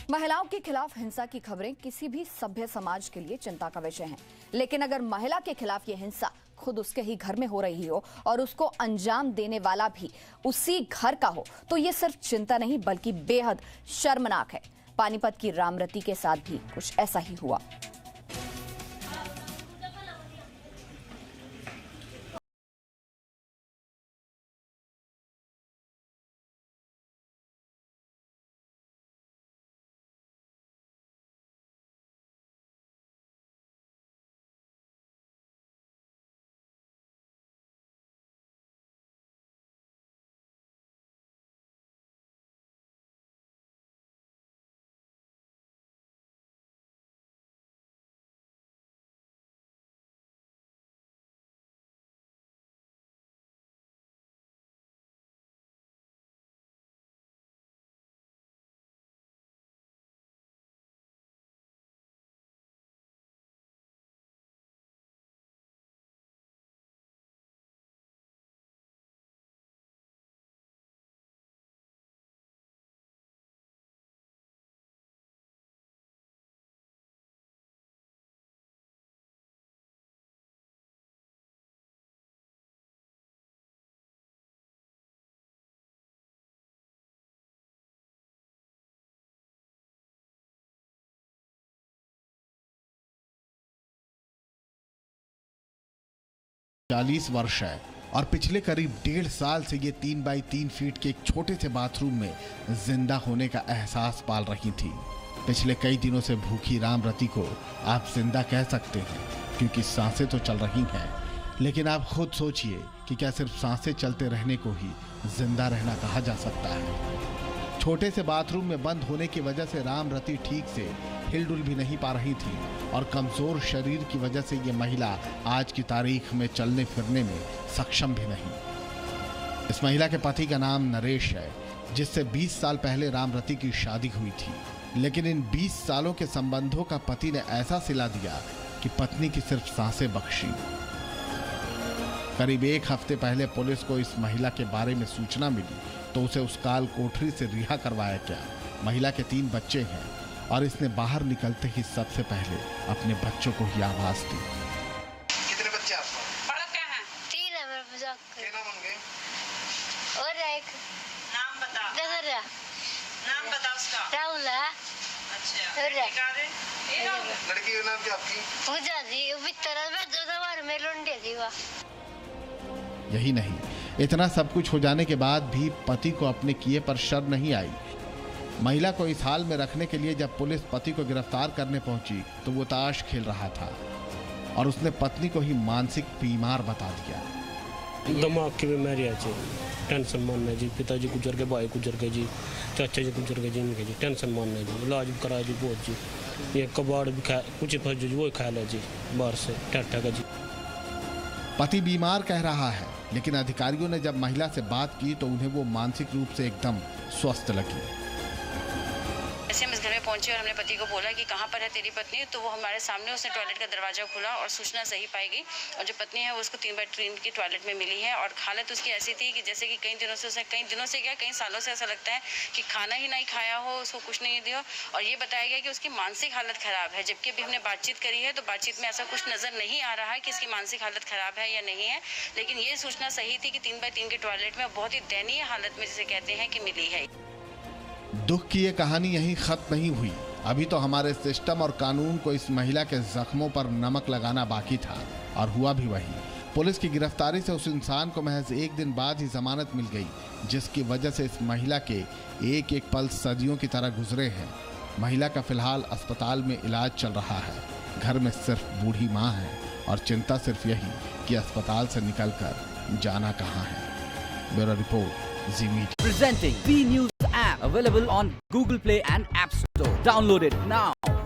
महिलाओं के खिलाफ हिंसा की खबरें किसी भी सभ्य समाज के लिए चिंता का विषय हैं। लेकिन अगर महिला के खिलाफ ये हिंसा खुद उसके ही घर में हो रही हो और उसको अंजाम देने वाला भी उसी घर का हो, तो ये सिर्फ चिंता नहीं बल्कि बेहद शर्मनाक है। पानीपत की रामरती के साथ भी कुछ ऐसा ही हुआ। चालीस वर्ष है और पिछले करीब 1.5 साल से ये 3 बाई 3 फीट के एक छोटे से बाथरूम में जिंदा होने का एहसास पाल रही थी। पिछले कई दिनों से भूखी रामरती को आप जिंदा कह सकते हैं क्योंकि सांसें तो चल रही हैं, लेकिन आप खुद सोचिए कि क्या सिर्फ सांसें चलते रहने को ही जिंदा रहना कहा जा सकता है। छोटे से बाथरूम में बंद होने की वजह से रामरती ठीक से हिलडुल भी नहीं पा रही थी और कमजोर शरीर की वजह से ये महिला आज की तारीख में चलने फिरने में सक्षम भी नहीं। इस महिला के पति का नाम नरेश है, जिससे 20 साल पहले रामरती की शादी हुई थी। लेकिन इन 20 सालों के संबंधों का पति ने ऐसा सिला दिया कि पत्नी की सिर्फ सांसें बख्शी। करीब 1 हफ्ते पहले पुलिस को इस महिला के बारे में सूचना मिली तो उसे उस काल कोठरी से रिहा करवाया गया। महिला के 3 बच्चे हैं और इसने बाहर निकलते ही सबसे पहले अपने बच्चों को ही आवाज दी। कितने बच्चे आपको? बड़ा क्या है? 3 है मेरे मजाक के। क्या नाम उनके? और एक नाम बता। दगरा नाम बता उसका। राहुल है। अच्छा। और लड़की कहाँ है? ये राहुल। लड़की का नाम क्या आपकी? पूजा जी। बितर में दो बार में लौंडे थी वो। यही नहीं, इतना सब कुछ हो जाने के बाद भी पति को अपने किए पर शर्म नहीं आई। महिला को इस हाल में रखने के लिए जब पुलिस पति को गिरफ्तार करने पहुंची तो वो ताश खेल रहा था और उसने पत्नी को ही मानसिक बीमार बता दिया। दिमाग की बीमारी है जी, टेंशन मानना जी, पिताजी गुजर गए, भाई गुजर गए जी, चाचा जी गुजर गए जी, इनके जी टेंशन मानना जी, इलाज भी कराया जी बहुत जी, ये कबाड़ भी खा कुछ फर्ज जी वो खा लिया जी बाहर से टट्टा का जी। पति बीमार कह रहा है, लेकिन अधिकारियों ने जब महिला से बात की तो उन्हें वो मानसिक रूप से एकदम स्वस्थ लगी। ऐसे हम इस घर में पहुंचे और हमने पति को बोला कि कहाँ पर है तेरी पत्नी, तो वो हमारे सामने उसने टॉयलेट का दरवाजा खोला और सूचना सही पाई गई और जो पत्नी है वो उसको 3 बाई 3 की टॉयलेट में मिली है और हालत उसकी ऐसी थी कि जैसे कि कई दिनों से क्या कई सालों से ऐसा लगता है कि खाना ही नहीं खाया हो, उसको कुछ नहीं दिया। और ये बताया गया कि उसकी मानसिक हालत खराब है, जबकि अभी हमने बातचीत करी है तो बातचीत में ऐसा कुछ नजर नहीं आ रहा है कि इसकी मानसिक हालत खराब है या नहीं है। लेकिन ये सूचना सही थी कि 3 बाई 3 की टॉयलेट में बहुत ही दयनीय हालत में जिसे कहते हैं कि मिली है। दुख की ये कहानी यहीं खत्म नहीं हुई। अभी तो हमारे सिस्टम और कानून को इस महिला के जख्मों पर नमक लगाना बाकी था और हुआ भी वही। पुलिस की गिरफ्तारी से उस इंसान को महज 1 दिन बाद ही जमानत मिल गई, जिसकी वजह से इस महिला के एक एक पल सदियों की तरह गुजरे हैं। महिला का फिलहाल अस्पताल में इलाज चल रहा है। घर में सिर्फ बूढ़ी माँ है और चिंता सिर्फ यही कि अस्पताल से निकलकर जाना कहाँ है। Bureau report, ji media. Presenting B News app available on Google Play and App Store. Download it now.